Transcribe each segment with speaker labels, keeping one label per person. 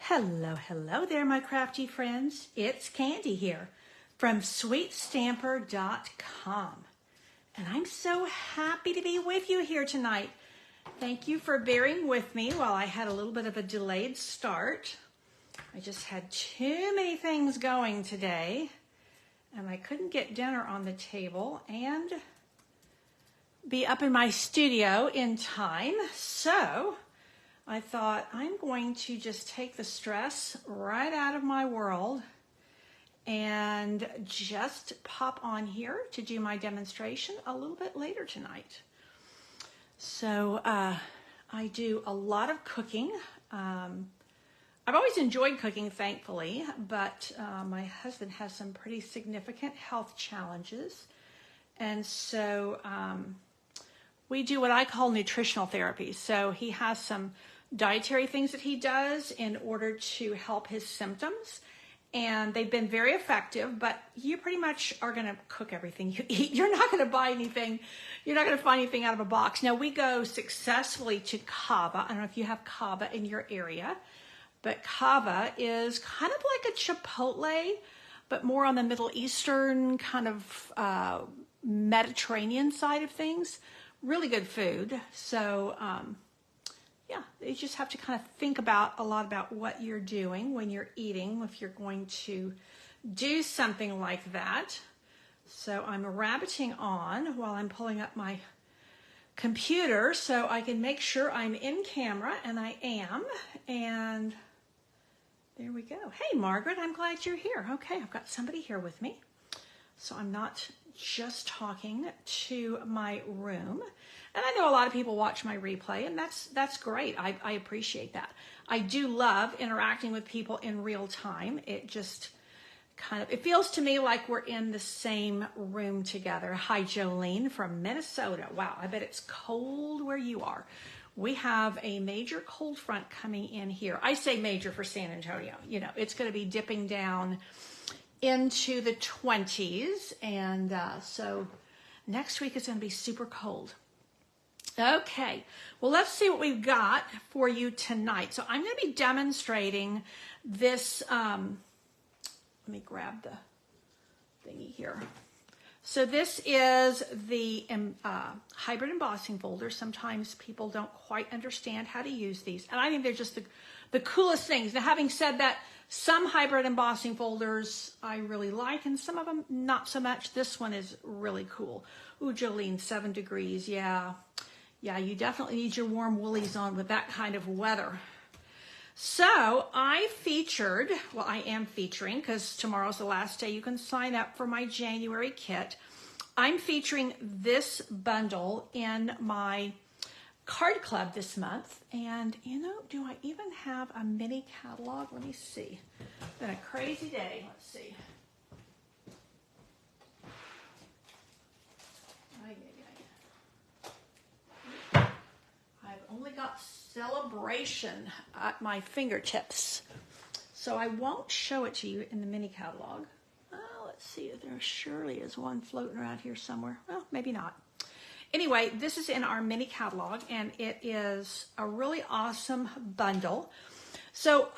Speaker 1: Hello there, my crafty friends. It's Candy here from sweetstamper.com. And I'm so happy to be with you here tonight. Thank you for bearing with me while I had a little bit of a delayed start. I just had too many things going today, and I couldn't get dinner on the table and be up in my studio in time. So I thought I'm going to just take the stress right out of my world and just pop on here to do my demonstration a little bit later tonight. So I do a lot of cooking. I've always enjoyed cooking, thankfully, but my husband has some pretty significant health challenges. And so we do what I call nutritional therapy. So he has some dietary things that he does in order to help his symptoms, and they've been very effective. But you pretty much are going to cook everything you eat. You're not going to buy anything. You're not going to find anything out of a box. Now, we go successfully to Cava. I don't know if you have Cava in your area, but Cava is kind of like a Chipotle, but more on the Middle Eastern kind of Mediterranean side of things. Really good food. So yeah, you just have to kind of think about a lot about what you're doing when you're eating, if you're going to do something like that. So I'm rabbiting on while I'm pulling up my computer so I can make sure I'm in camera, and I am. And there we go. Hey, Margaret, I'm glad you're here. Okay, I've got somebody here with me. So I'm not just talking to my room. And I know a lot of people watch my replay, and that's great. I appreciate that. I do love interacting with people in real time. It just it feels to me like we're in the same room together. Hi, Jolene from Minnesota. Wow, I bet it's cold where you are. We have a major cold front coming in here. I say major for San Antonio. You know, it's going to be dipping down into the 20s, and so next week is going to be super cold. Okay, well, let's see what we've got for you tonight. So I'm going to be demonstrating this. Let me grab the thingy here. So this is the hybrid embossing folder. Sometimes people don't quite understand how to use these, and I think they're just the coolest things. Now, having said that, some hybrid embossing folders I really like, and some of them not so much. This one is really cool. Ooh, Jolene, 7 degrees. Yeah, you definitely need your warm woolies on with that kind of weather. So I am featuring, because tomorrow's the last day you can sign up for my January kit. I'm featuring this bundle in my card club this month. And do I even have a mini catalog? Let me see. It's been a crazy day. Let's see. I've only got Celebration at my fingertips, so I won't show it to you in the mini catalog. Let's see, there surely is one floating around here somewhere. Well, maybe not. Anyway, this is in our mini catalog, and it is a really awesome bundle. So,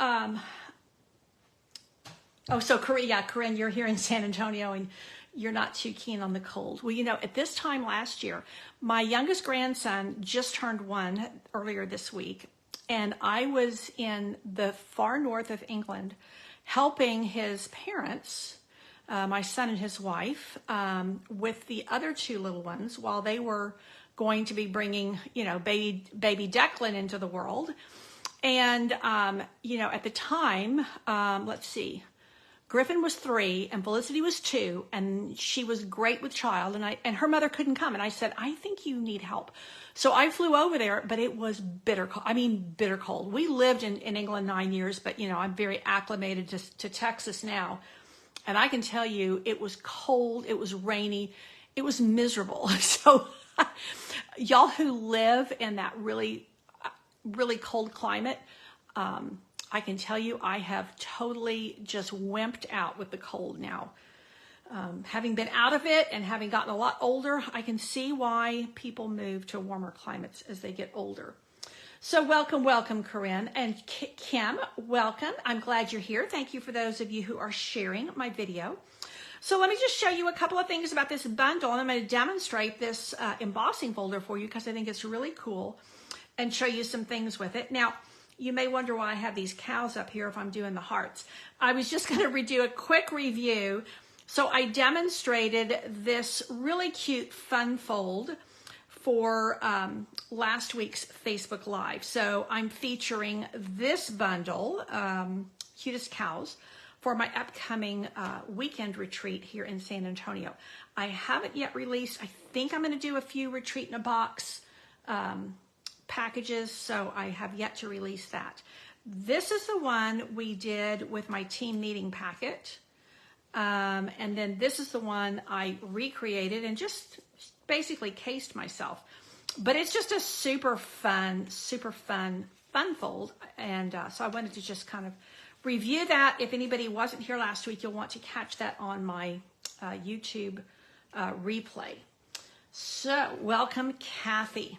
Speaker 1: Corinne, you're here in San Antonio, and you're not too keen on the cold. Well, at this time last year, my youngest grandson just turned 1 earlier this week, and I was in the far north of England helping his parents, my son and his wife, with the other 2 little ones while they were going to be bringing, baby Declan into the world. And, at the time, let's see, Griffin was 3 and Felicity was 2, and she was great with child, and her mother couldn't come. And I said, I think you need help. So I flew over there, but it was bitter cold. I mean, bitter cold. We lived in England 9 years, but I'm very acclimated to Texas now. And I can tell you, it was cold, it was rainy, it was miserable. So y'all who live in that really, really cold climate, I can tell you I have totally just wimped out with the cold now. Having been out of it and having gotten a lot older, I can see why people move to warmer climates as they get older. So welcome, welcome, Corinne and Kim, welcome. I'm glad you're here. Thank you for those of you who are sharing my video. So let me just show you a couple of things about this bundle, and I'm going to demonstrate this embossing folder for you because I think it's really cool, and show you some things with it. Now, you may wonder why I have these cows up here if I'm doing the hearts. I was just going to redo a quick review. So I demonstrated this really cute fun fold for last week's Facebook Live. So I'm featuring this bundle, Cutest Cows, for my upcoming weekend retreat here in San Antonio. I haven't yet released, I think I'm going to do a few retreat in a box packages, so I have yet to release that. This is the one we did with my team meeting packet. And then this is the one I recreated and just basically cased myself. But it's just a super fun fold. And so I wanted to just kind of review that. If anybody wasn't here last week, you'll want to catch that on my YouTube replay. So welcome, Kathy.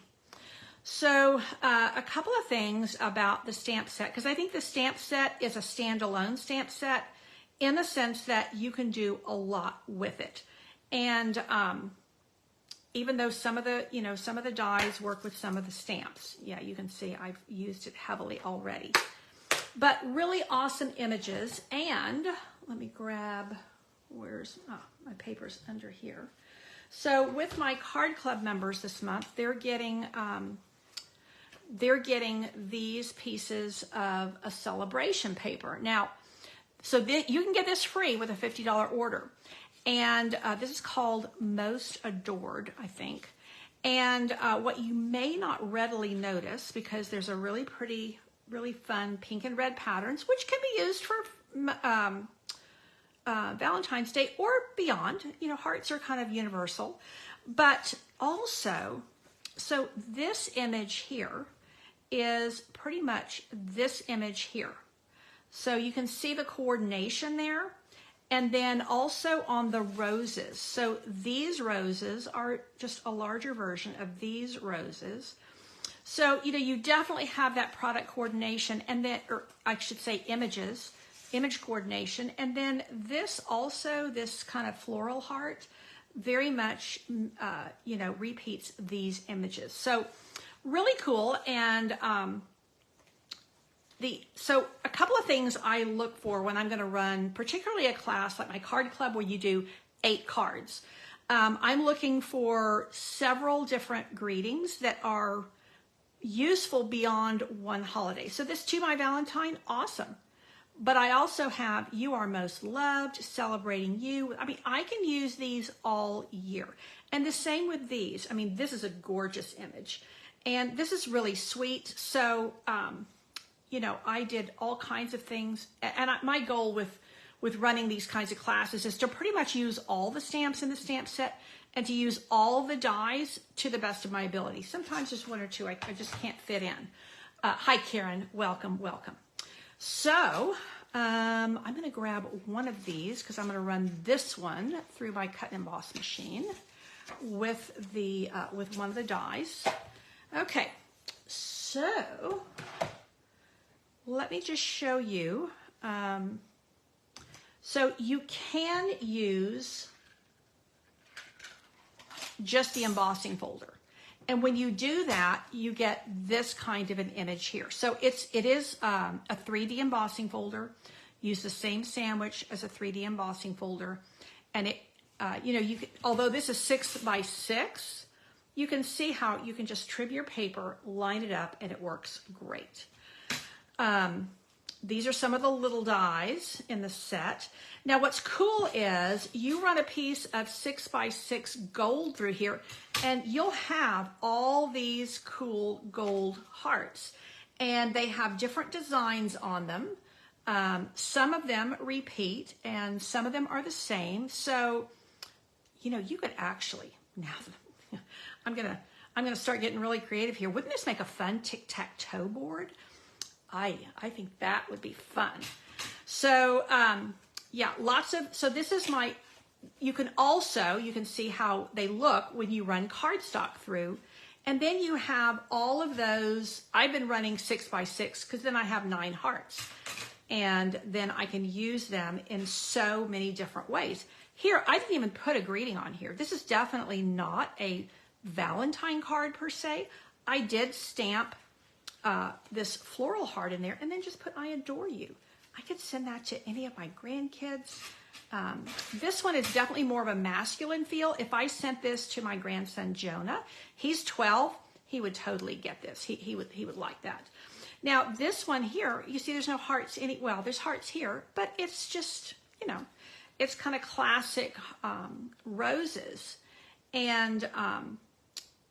Speaker 1: So a couple of things about the stamp set, because I think the stamp set is a standalone stamp set in the sense that you can do a lot with it. And even though some of the dies work with some of the stamps, yeah, you can see I've used it heavily already. But really awesome images. And let me grab, where's my paper's under here. So with my card club members this month, they're getting these pieces of a celebration paper. Now, so you can get this free with a $50 order. And this is called Most Adored, I think. And what you may not readily notice, because there's a really pretty, really fun pink and red patterns, which can be used for Valentine's Day or beyond. You know, hearts are kind of universal. But also, so this image here is pretty much this image here. So you can see the coordination there. And then also on the roses. So these roses are just a larger version of these roses. So, you know, you definitely have that product coordination, and then, or I should say image coordination. And then this also, this kind of floral heart, very much, you know, repeats these images. So really cool. And so a couple of things I look for when I'm going to run, particularly a class like my card club where you do 8 cards. I'm looking for several different greetings that are useful beyond one holiday. So this To My Valentine, awesome. But I also have You Are Most Loved, Celebrating You. I mean, I can use these all year. And the same with these. I mean, this is a gorgeous image. And this is really sweet. So, you know, I did all kinds of things. And my goal with running these kinds of classes is to pretty much use all the stamps in the stamp set and to use all the dies to the best of my ability. Sometimes just one or two I just can't fit in. Hi, Karen. Welcome, welcome. So I'm going to grab one of these because I'm going to run this one through my cut and emboss machine with one of the dies. Okay, so let me just show you. So you can use just the embossing folder. And when you do that, you get this kind of an image here. So it is a 3D embossing folder. Use the same sandwich as a 3D embossing folder. And it, you know, although this is 6 by 6, you can see how you can just trim your paper, line it up, and it works great. These are some of the little dies in the set. Now what's cool is you run a piece of 6 by 6 gold through here and you'll have all these cool gold hearts. And they have different designs on them. Some of them repeat and some of them are the same. So, you know, you could actually, now I'm gonna start getting really creative here. Wouldn't this make a fun tic-tac-toe board? I think that would be fun. So, yeah, so this is my, you can see how they look when you run cardstock through And then you have all of those. I've been running 6x6 because then I have 9 hearts. And then I can use them in so many different ways. Here, I didn't even put a greeting on here. This is definitely not a Valentine card per se. I did stamp this floral heart in there and then just put I adore you. I could send that to any of my grandkids. This one is definitely more of a masculine feel. If I sent this to my grandson Jonah, he's 12, he would totally get this. He would like that. Now this one here, you see there's no hearts well, there's hearts here, but it's just, you know, it's kind of classic roses. And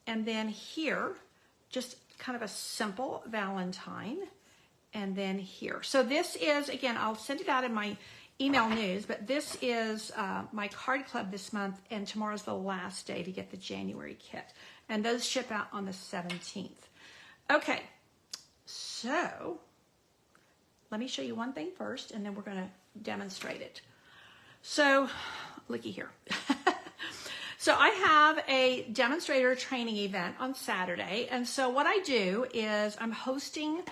Speaker 1: then here, just kind of a simple Valentine. And then here. So this is, again, I'll send it out in my email news, but this is my card club this month, and tomorrow's the last day to get the January kit. And those ship out on the 17th. Okay, so let me show you one thing first, and then we're going to demonstrate it. So, looky here. So I have a demonstrator training event on Saturday, and so what I do is I'm hosting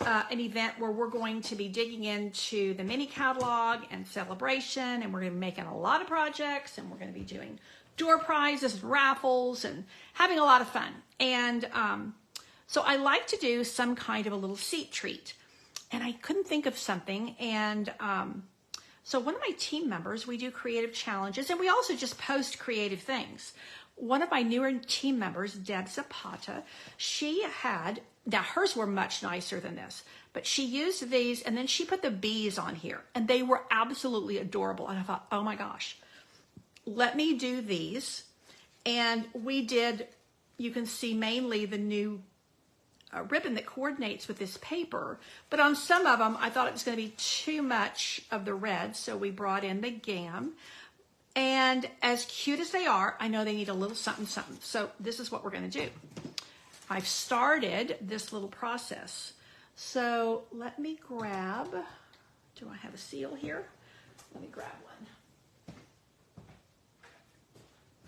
Speaker 1: an event where we're going to be digging into the mini catalog and celebration, and we're going to be making a lot of projects, and we're going to be doing door prizes and raffles and having a lot of fun. And so I like to do some kind of a little seat treat, and I couldn't think of something. And so one of my team members, we do creative challenges, and we also just post creative things. One of my newer team members, Deb Zapata, she had, now hers were much nicer than this, but she used these and then she put the bees on here, and they were absolutely adorable. And I thought, oh my gosh, let me do these. And we did, you can see mainly the new ribbon that coordinates with this paper, but on some of them, I thought it was going to be too much of the red, so we brought in the gam. And as cute as they are, I know they need a little something, something. So this is what we're going to do. I've started this little process. So let me grab, do I have a seal here? Let me grab one.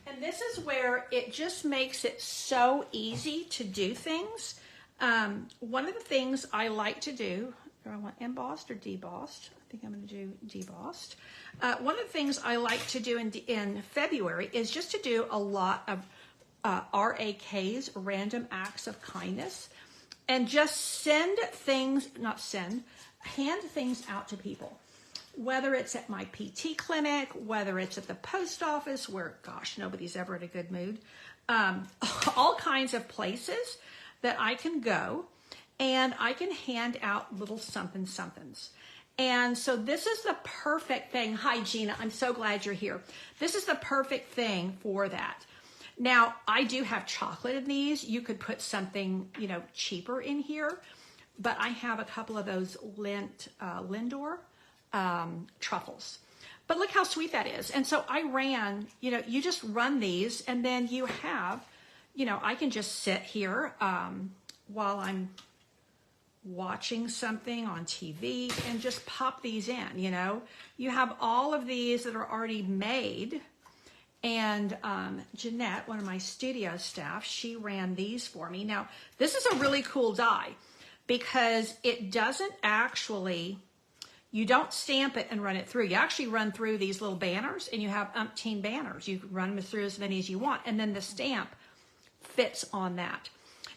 Speaker 1: And this is where it just makes it so easy to do things. One of the things I like to do, do I want embossed or debossed? I think I'm going to do debossed. One of the things I like to do in February is just to do a lot of RAKs, random acts of kindness, and just send things, hand things out to people. Whether it's at my PT clinic, whether it's at the post office, where, gosh, nobody's ever in a good mood, all kinds of places that I can go, and I can hand out little somethings. And so this is the perfect thing. Hi, Gina. I'm so glad you're here. This is the perfect thing for that. Now, I do have chocolate in these. You could put something, you know, cheaper in here, but I have a couple of those Lindor truffles. But look how sweet that is. And so I ran, you know, you just run these, and then you have, you know, I can just sit here while I'm watching something on TV and just pop these in, you know. You have all of these that are already made. And Jeanette, one of my studio staff, she ran these for me. Now, this is a really cool die because it doesn't actually, you don't stamp it and run it through. You actually run through these little banners, and you have umpteen banners. You can run them through as many as you want, and then the stamp fits on that.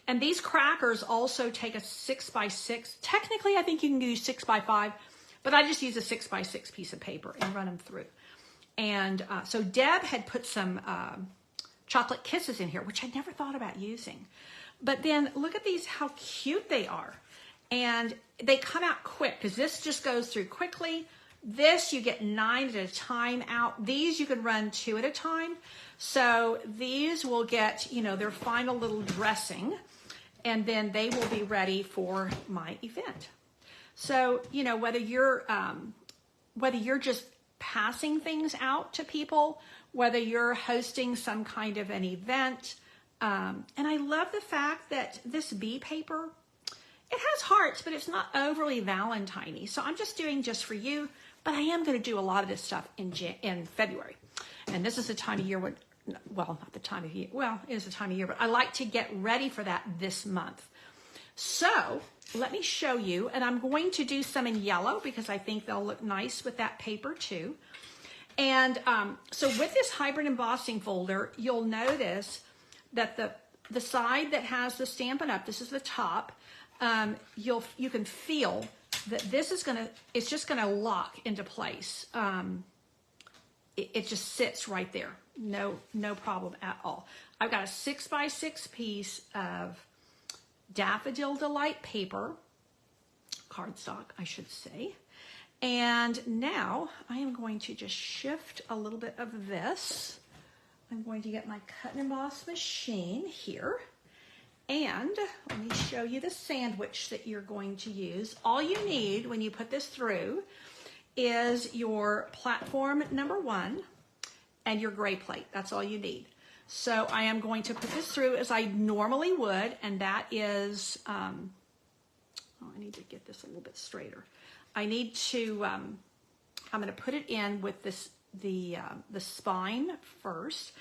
Speaker 1: And these crackers also take a 6x6. Technically, I think you can use 6x5, but I just use a 6x6 piece of paper and run them through. And so Deb had put some chocolate kisses in here, which I never thought about using. But then look at these, how cute they are. And they come out quick because this just goes through quickly. This, you get 9 at a time out. These you can run 2 at a time. So these will get, you know, their final little dressing, and then they will be ready for my event. So, you know, whether you're just passing things out to people, whether you're hosting some kind of an event. And I love the fact that this bee paper, it has hearts, but it's not overly Valentine-y. So I'm just doing just for you, but I am going to do a lot of this stuff in February. And this is the time of year when well, not the time of year. Well, it is the time of year, but I like to get ready for that this month. So let me show you, and I'm going to do some in yellow because I think they'll look nice with that paper too. And so with this hybrid embossing folder, you'll notice that the side that has the Stampin' Up, this is the top, you can feel that this is it's just gonna lock into place. It just sits right there, no problem at all. I've got a 6x6 piece of Daffodil Delight paper, cardstock, I should say. And now I am going to just shift a little bit of this. I'm going to get my cut and emboss machine here. And let me show you the sandwich that you're going to use. All you need when you put this through is your platform number 1 and your gray plate. That's all you need. So I am going to put this through as I normally would, and that is, I need to get this a little bit straighter. I need to, I'm going to put it in with the spine first.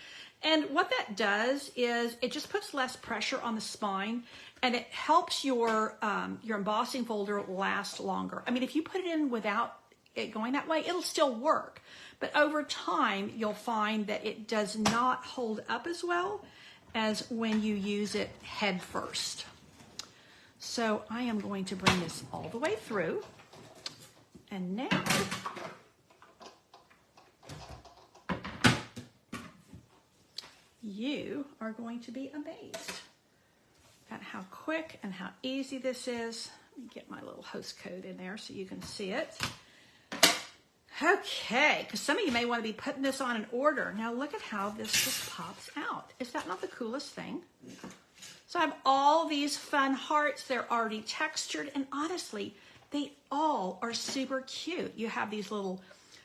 Speaker 1: And what that does is it just puts less pressure on the spine, and it helps your embossing folder last longer. I mean, if you put it in without it going that way, it'll still work. But over time, you'll find that it does not hold up as well as when you use it head first. So I am going to bring this all the way through. And now, you are going to be amazed at how quick and how easy this is. Let me get my little host code in there so you can see it. Okay, because some of you may want to be putting this on an order. Now look at how this just pops out. Is that not the coolest thing? So I have all these fun hearts. They're already textured, and honestly, they all are super cute. You have these little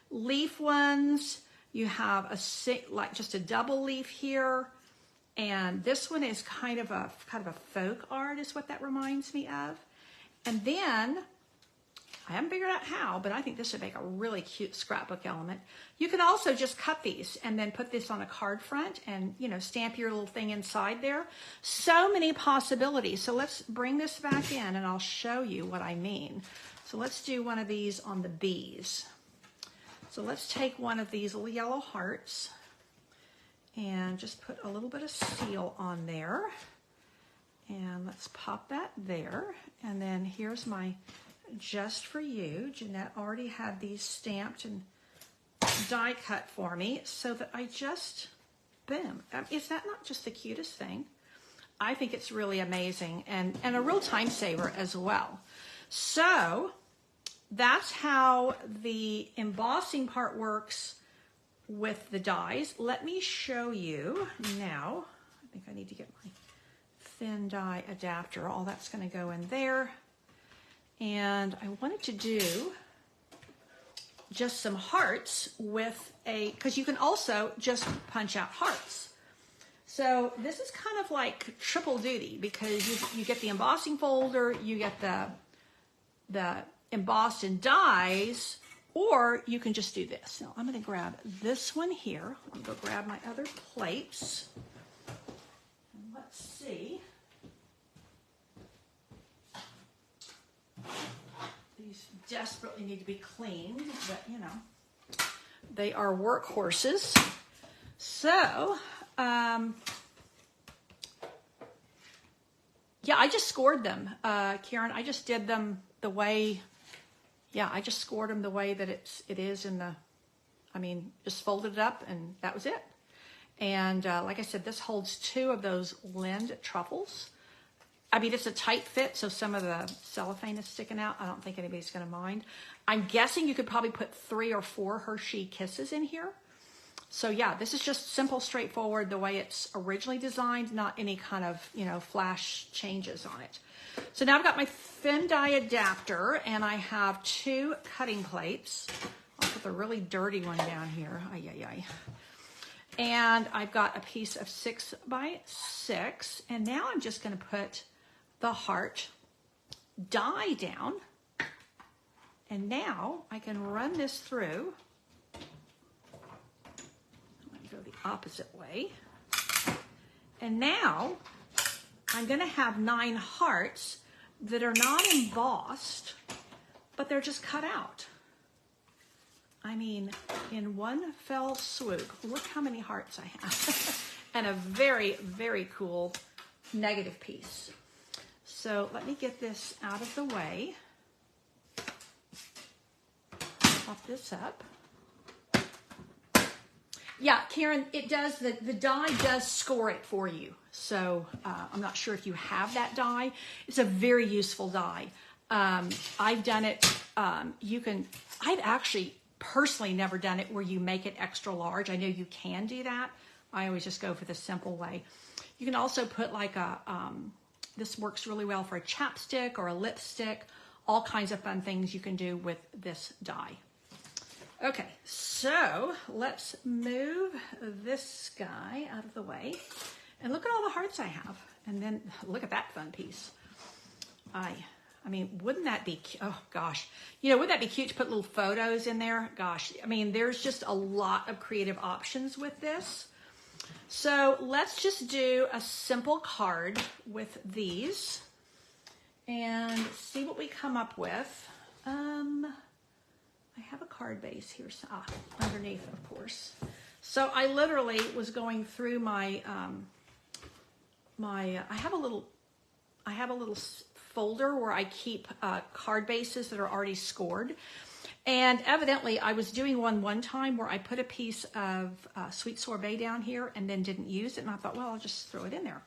Speaker 1: leaf ones. You have just a double leaf here, and this one is kind of a folk art is what that reminds me of. And then I haven't figured out how, but I think this would make a really cute scrapbook element. You can also just cut these and then put this on a card front and, you know, stamp your little thing inside there. So many possibilities. So let's bring this back in and I'll show you what I mean. So let's do one of these on the bees. So let's take one of these little yellow hearts and just put a little bit of seal on there. And let's pop that there. And then here's my Just For You. Jeanette already had these stamped and die cut for me so that I just, boom. Is that not just the cutest thing? I think it's really amazing and a real time saver as well. So that's how the embossing part works with the dies. Let me show you now. I think I need to get my thin die adapter. All that's going to go in there. And I wanted to do just some hearts with because you can also just punch out hearts. So this is kind of like triple duty because you get the embossing folder, you get the embossed and dies, or you can just do this. Now I'm going to grab this one here. I'm going to go grab my other plates. And let's see. These desperately need to be cleaned, but you know, they are workhorses. So, yeah, I just scored them, Karen. I just did them the way, I just scored them the way that it is in the, just folded it up and that was it. And like I said, this holds 2 of those Lind truffles. It's a tight fit, so some of the cellophane is sticking out. I don't think anybody's going to mind. I'm guessing you could probably put 3 or 4 Hershey Kisses in here. So yeah, this is just simple, straightforward, the way it's originally designed, not any kind of, flash changes on it. So now I've got my thin die adapter, and I have 2 cutting plates. I'll put the really dirty one down here. Ay, ay, ay. And I've got a piece of 6x6, and now I'm just going to put the heart die down, and now I can run this through. I'm going to go the opposite way. And now I'm gonna have 9 hearts that are not embossed, but they're just cut out. I mean, in one fell swoop, look how many hearts I have. And a very, very cool negative piece. So let me get this out of the way. Pop this up. Yeah, Karen, it does, the die does score it for you. So I'm not sure if you have that die. It's a very useful die. I've done it, I've actually personally never done it where you make it extra large. I know you can do that. I always just go for the simple way. You can also put like this works really well for a chapstick or a lipstick, all kinds of fun things you can do with this die. Okay, so let's move this guy out of the way. And look at all the hearts I have. And then look at that fun piece. I mean, wouldn't that be, oh gosh. You know, wouldn't that be cute to put little photos in there? Gosh, I mean, there's just a lot of creative options with this. So let's just do a simple card with these and see what we come up with. I have a card base here, underneath, of course. So I literally was going through my, I have a little folder where I keep card bases that are already scored. And evidently I was doing one time where I put a piece of sweet sorbet down here and then didn't use it. And I thought, well, I'll just throw it in there.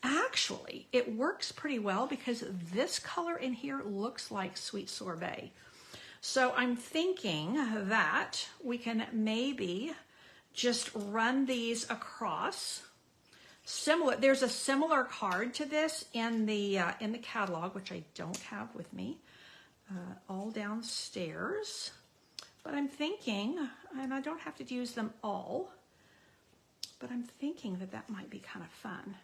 Speaker 1: Actually, it works pretty well because this color in here looks like sweet sorbet. So I'm thinking that we can maybe just run these across. Similar, there's a similar card to this in the catalog, which I don't have with me, all downstairs. But I'm thinking, and I don't have to use them all, but I'm thinking that that might be kind of fun.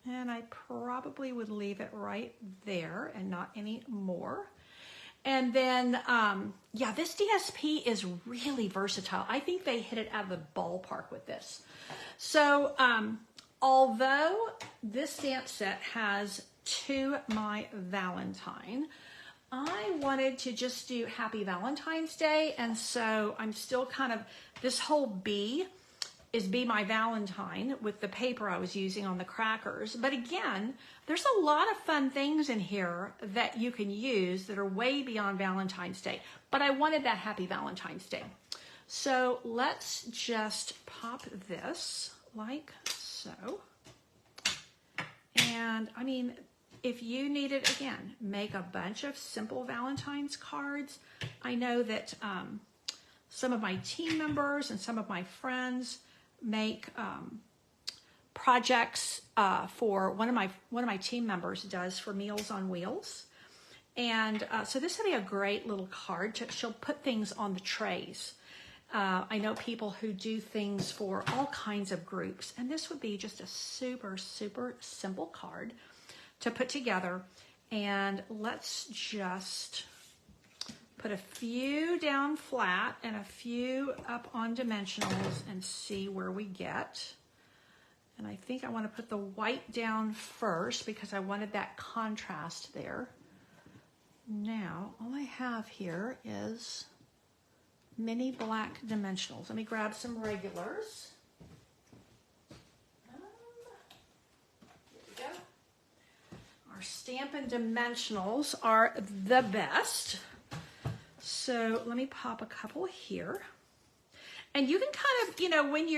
Speaker 1: And I probably would leave it right there and not any more. And then, yeah, this DSP is really versatile. I think they hit it out of the ballpark with this. So, although this stamp set has To My Valentine, I wanted to just do Happy Valentine's Day. And so I'm still kind of, this whole B is Be My Valentine with the paper I was using on the crackers. But again, there's a lot of fun things in here that you can use that are way beyond Valentine's Day. But I wanted that Happy Valentine's Day. So let's just pop this like so. And I mean, if you needed, again, make a bunch of simple Valentine's cards. I know that some of my team members and some of my friends make projects for one of my team members does for Meals on Wheels. And so this would be a great little card. She'll put things on the trays. I know people who do things for all kinds of groups, and this would be just a super, super simple card to put together. And let's just put a few down flat and a few up on dimensionals and see where we get. And I think I want to put the white down first because I wanted that contrast there. Now, all I have here is mini black dimensionals. Let me grab some regulars. Here we go. Our Stampin' Dimensionals are the best. So let me pop a couple here. And you can kind of, you know, when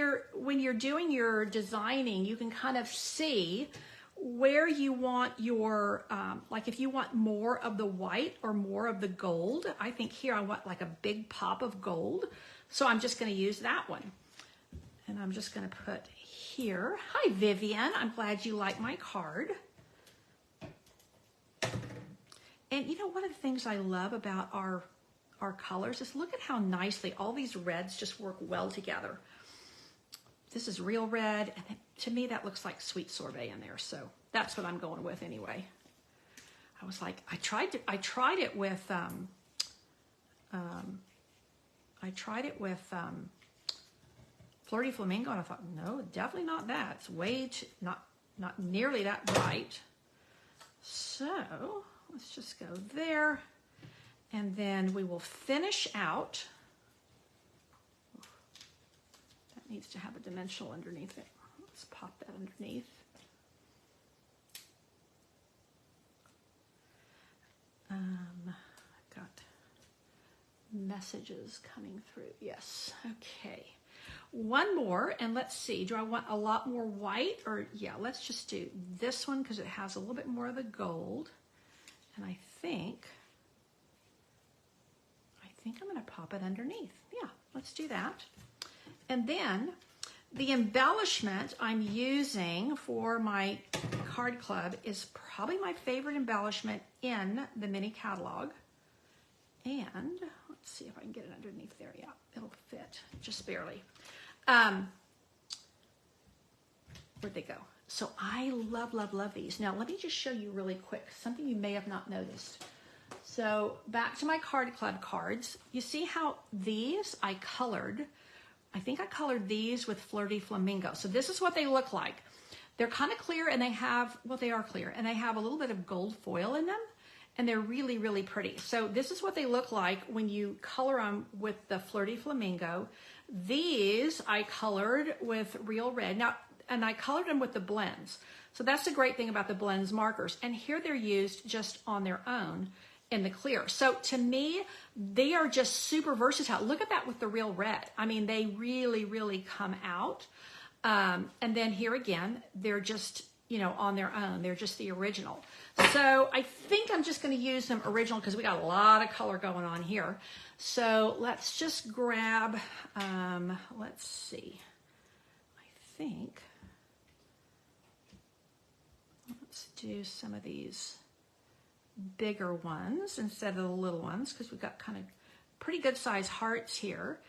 Speaker 1: you're doing your designing, you can kind of see where you want your, like if you want more of the white or more of the gold. I think here I want like a big pop of gold. So I'm just going to use that one. And I'm just going to put here. Hi, Vivian. I'm glad you like my card. And you know, one of the things I love about our colors is look at how nicely all these reds just work well together. This is real red, and to me that looks like sweet sorbet in there, so that's what I'm going with anyway. I was like, I tried it with Flirty Flamingo, and I thought, no, definitely not that. It's way too, not nearly that bright. So let's just go there, and then we will finish out. That needs to have a dimensional underneath it. Let's pop that underneath. I've got messages coming through. Yes, okay. One more, and let's see, do I want a lot more white? Or yeah, let's just do this one because it has a little bit more of the gold. And I think I'm gonna pop it underneath. Yeah, let's do that. And then the embellishment I'm using for my card club is probably my favorite embellishment in the mini catalog. And let's see if I can get it underneath there. Yeah, it'll fit just barely. Where'd they go? So I love, love, love these. Now let me just show you really quick, something you may have not noticed. So back to my card club cards. You see how these I colored, I think I colored these with Flirty Flamingo. So this is what they look like. They're kind of clear and they have, well, they are clear and they have a little bit of gold foil in them and they're really, really pretty. So this is what they look like when you color them with the Flirty Flamingo. These I colored with Real Red. Now, and I colored them with the blends. So that's the great thing about the blends markers. And here they're used just on their own in the clear. So to me, they are just super versatile. Look at that with the Real Red. I mean, they really, really come out. And then here again, they're just, you know, on their own. They're just the original. So I think I'm just going to use them original because we got a lot of color going on here. So let's just grab, let's see, I think, let's do some of these bigger ones instead of the little ones because we've got kind of pretty good size hearts here.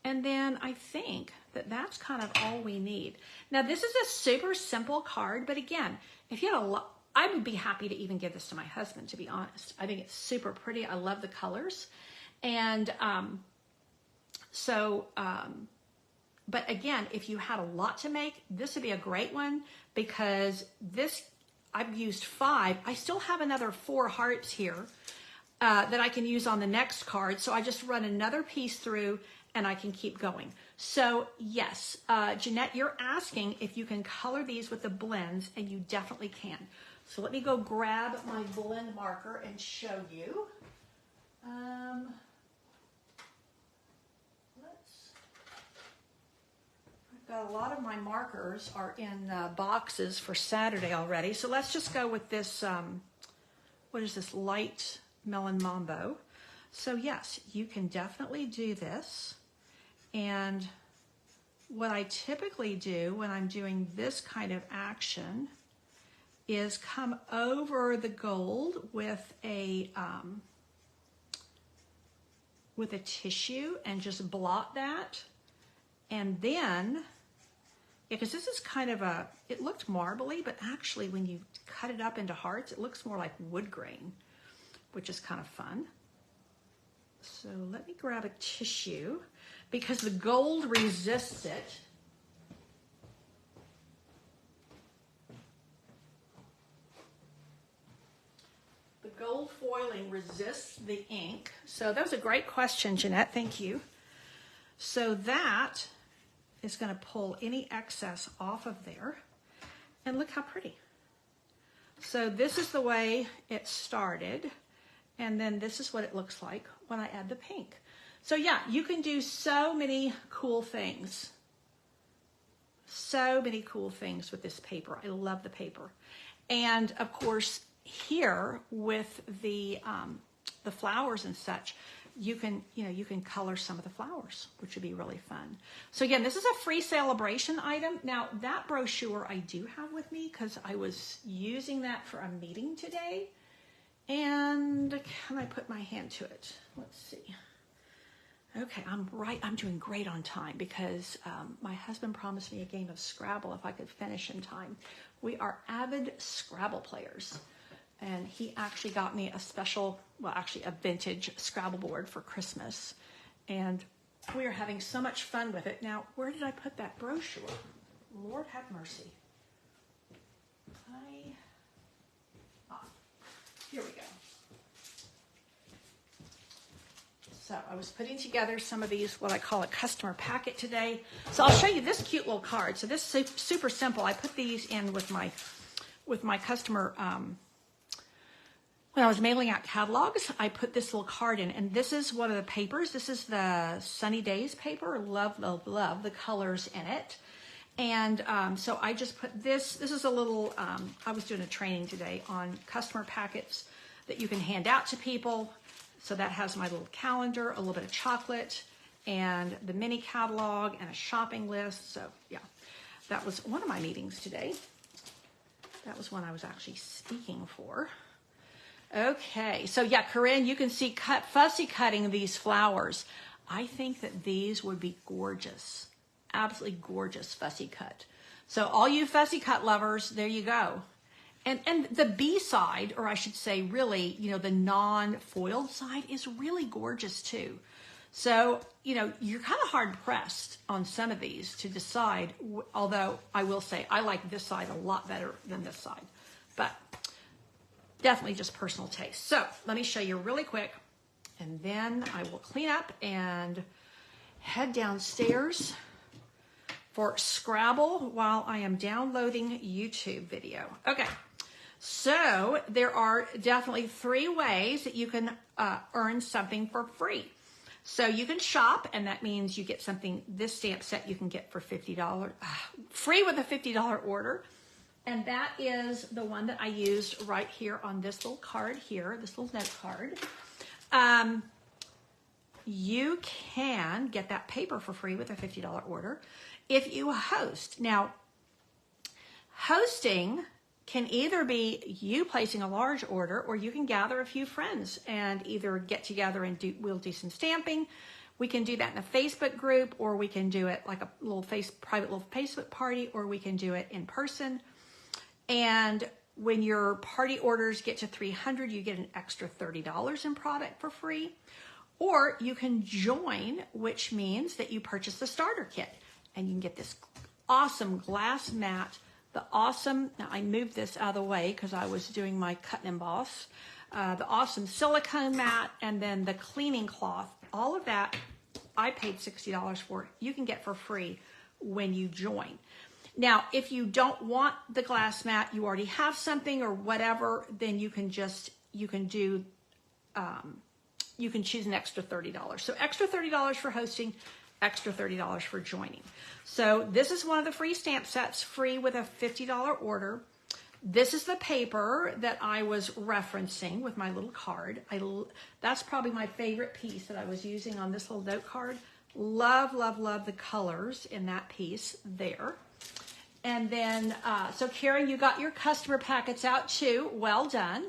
Speaker 1: And then I think that that's kind of all we need. Now this is a super simple card, but again, if you had a lot, I would be happy to even give this to my husband, to be honest. I think it's super pretty. I love the colors. And but again, if you had a lot to make, this would be a great one because this, I've used 5. I still have another 4 hearts here that I can use on the next card. So I just run another piece through and I can keep going. So yes, Jeanette, you're asking if you can color these with the blends, and you definitely can. So let me go grab my blend marker and show you. I've got a lot of my markers are in boxes for Saturday already. So let's just go with this, what is this, light melon mambo. So yes, you can definitely do this. And what I typically do when I'm doing this kind of action is come over the gold with a tissue and just blot that. And then, because this is kind of a, it looked marbly, but actually when you cut it up into hearts, it looks more like wood grain, which is kind of fun. So let me grab a tissue because the gold resists it. The gold foiling resists the ink. So that was a great question, Jeanette. Thank you. So that is going to pull any excess off of there. And look how pretty. So this is the way it started. And then this is what it looks like when I add the pink. So yeah, you can do so many cool things. So many cool things with this paper. I love the paper. And of course, here with the flowers and such, you can color some of the flowers, which would be really fun. So again, this is a free celebration item. Now that brochure I do have with me because I was using that for a meeting today. And can I put my hand to it? Let's see. Okay, I'm doing great on time because my husband promised me a game of Scrabble if I could finish in time. We are avid Scrabble players. And he actually got me a special, well, actually a vintage Scrabble board for Christmas. And We are having so much fun with it. Now, where did I put that brochure? Lord have mercy. Here we go. So I was putting together some of these, what I call a customer packet today. So I'll show you this cute little card. So this is super simple. I put these in with my customer, when I was mailing out catalogs, I put this little card in, and this is one of the papers. This is the Sunny Days paper. Love, love, love the colors in it. And so I just put this is a little, I was doing a training today on customer packets that you can hand out to people. So that has my little calendar, a little bit of chocolate, and the mini catalog, and a shopping list. So yeah, that was one of my meetings today. That was one I was actually speaking for. Okay, so yeah, Corinne, you can see fussy cutting these flowers. I think that these would be gorgeous. Absolutely gorgeous fussy cut. So all you fussy cut lovers, there you go. And the B side, or I should say really, the non-foiled side is really gorgeous too. So, you're kind of hard pressed on some of these to decide, although I will say I like this side a lot better than this side, but definitely just personal taste. So let me show you really quick, and then I will clean up and head downstairs for Scrabble while I am downloading YouTube video. Okay, so there are definitely 3 ways that you can earn something for free. So you can shop, and that means you get something, this stamp set you can get for $50, free with a $50 order. And that is the one that I used right here on this little card here, this little note card. You can get that paper for free with a $50 order if you host. Now, hosting can either be you placing a large order, or you can gather a few friends and either get together and we'll do some stamping. We can do that in a Facebook group, or we can do it like a little private little Facebook party, or we can do it in person. And when your party orders get to 300, you get an extra $30 in product for free. Or you can join, which means that you purchase the starter kit, and you can get this awesome glass mat, now I moved this out of the way because I was doing my cut and emboss, the awesome silicone mat, and then the cleaning cloth. All of that I paid $60 for. You can get for free when you join. Now, if you don't want the glass mat, you already have something or whatever, then you can choose an extra $30. So extra $30 for hosting, extra $30 for joining. So this is one of the free stamp sets, free with a $50 order. This is the paper that I was referencing with my little card. That's probably my favorite piece that I was using on this little note card. Love, love, love the colors in that piece there. And then, so Karen, you got your customer packets out too. Well done.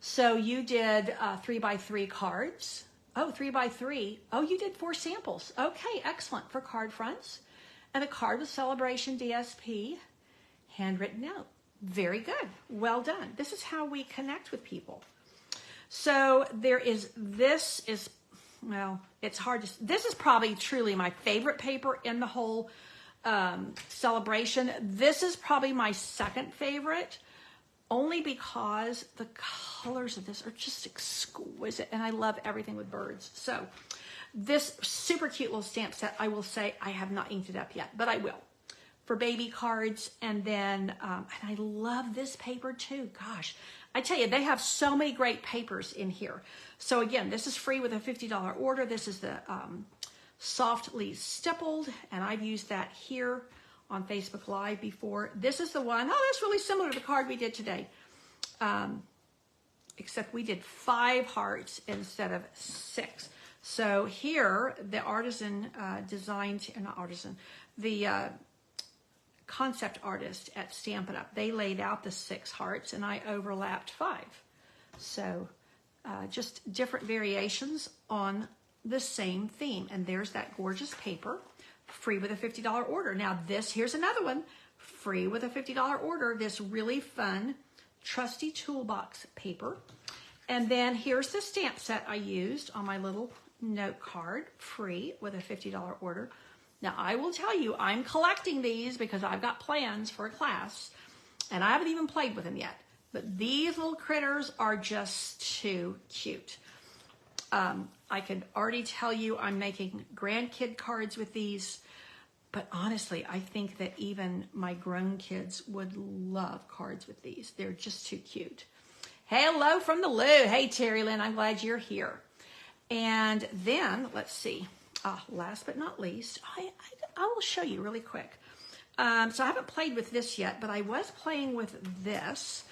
Speaker 1: So you did 3x3 cards. Oh, 3x3. Oh, you did 4 samples. Okay, excellent, for card fronts. And a card with Celebration DSP, handwritten note. Very good. Well done. This is how we connect with people. So this is probably truly my favorite paper in the whole celebration. This is probably my second favorite, only because the colors of this are just exquisite, and I love everything with birds. So this super cute little stamp set, I will say I have not inked it up yet, but I will, for baby cards. And then and I love this paper too. Gosh, I tell you, they have so many great papers in here. So again, this is free with a $50 order. This is the softly stippled, and I've used that here on Facebook Live before. This is the one, that's really similar to the card we did today, except we did 5 hearts instead of 6. So here, the artisan the concept artist at Stampin' Up, they laid out the 6 hearts, and I overlapped 5. So just different variations on the same theme. And there's that gorgeous paper, free with a $50 order. Now here's another one, free with a $50 order, this really fun trusty toolbox paper. And then here's the stamp set I used on my little note card, free with a $50 order. Now, I will tell you, I'm collecting these because I've got plans for a class, and I haven't even played with them yet. But these little critters are just too cute. I can already tell you I'm making grandkid cards with these, but honestly, I think that even my grown kids would love cards with these. They're just too cute. Hello from the Lou. Hey, Terry Lynn, I'm glad you're here. And then, let's see, last but not least, I will show you really quick. So I haven't played with this yet, but I was playing with this.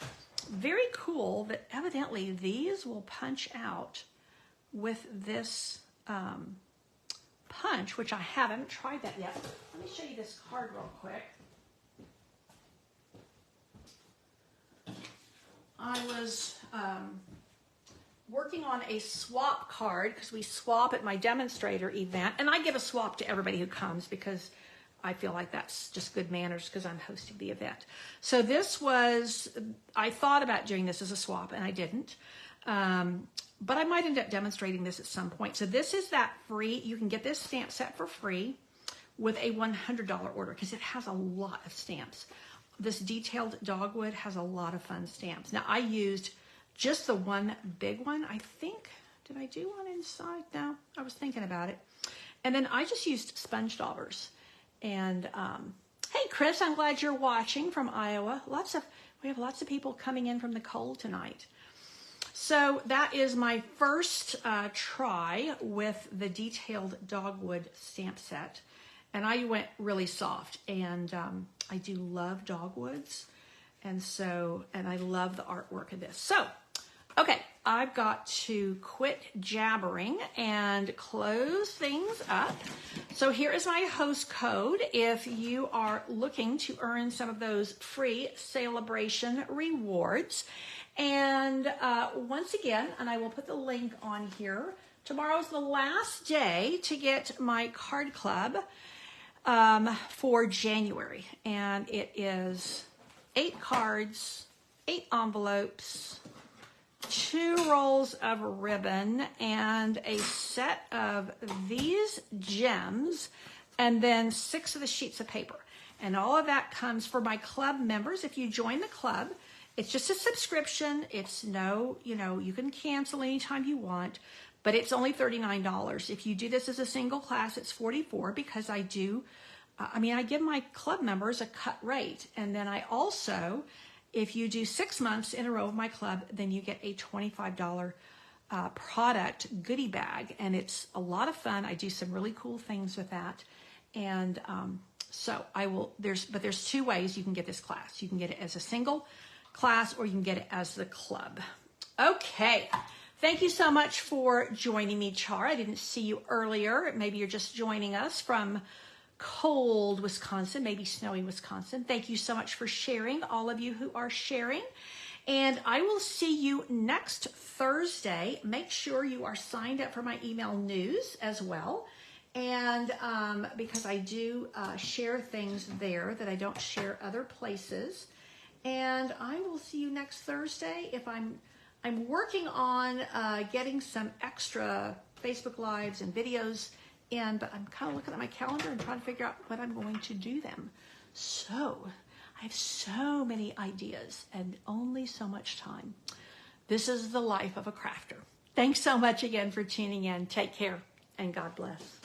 Speaker 1: Very cool that evidently these will punch out with this punch, which I haven't tried that yet. Let me show you this card real quick. I was working on a swap card because we swap at my demonstrator event, and I give a swap to everybody who comes because I feel like that's just good manners because I'm hosting the event. So this was, I thought about doing this as a swap and I didn't, but I might end up demonstrating this at some point. So this is that free, you can get this stamp set for free with a $100 order because it has a lot of stamps. This detailed dogwood has a lot of fun stamps. Now I used just the one big one. I think, did I do one inside? No, I was thinking about it. And then I just used sponge daubers. And hey, Chris, I'm glad you're watching from Iowa. We have lots of people coming in from the cold tonight. So that is my first try with the detailed dogwood stamp set. And I went really soft. And I do love dogwoods. And I love the artwork of this. So, okay, I've got to quit jabbering and close things up. So here is my host code if you are looking to earn some of those free celebration rewards. And once again, and I will put the link on here, tomorrow's the last day to get my card club for January. And it is 8 cards, 8 envelopes, 2 rolls of ribbon, and a set of these gems, and then 6 of the sheets of paper. And all of that comes for my club members. If you join the club, it's just a subscription. It's no, you can cancel anytime you want, but it's only $39. If you do this as a single class, it's $44 because I do, I give my club members a cut rate. And then I also, if you do 6 months in a row of my club, then you get a $25 product goodie bag. And it's a lot of fun. I do some really cool things with that. And so there's 2 ways you can get this class. You can get it as a single class or you can get it as the club. Okay. Thank you so much for joining me, Char. I didn't see you earlier. Maybe you're just joining us from cold Wisconsin, maybe snowy Wisconsin. Thank you so much for sharing, all of you who are sharing. And I will see you next Thursday. Make sure you are signed up for my email news as well. And because I do share things there that I don't share other places. And I will see you next Thursday. If I'm working on getting some extra Facebook Lives and videos in, but I'm kind of looking at my calendar and trying to figure out when I'm going to do them. So I have so many ideas and only so much time. This is the life of a crafter. Thanks so much again for tuning in. Take care and God bless.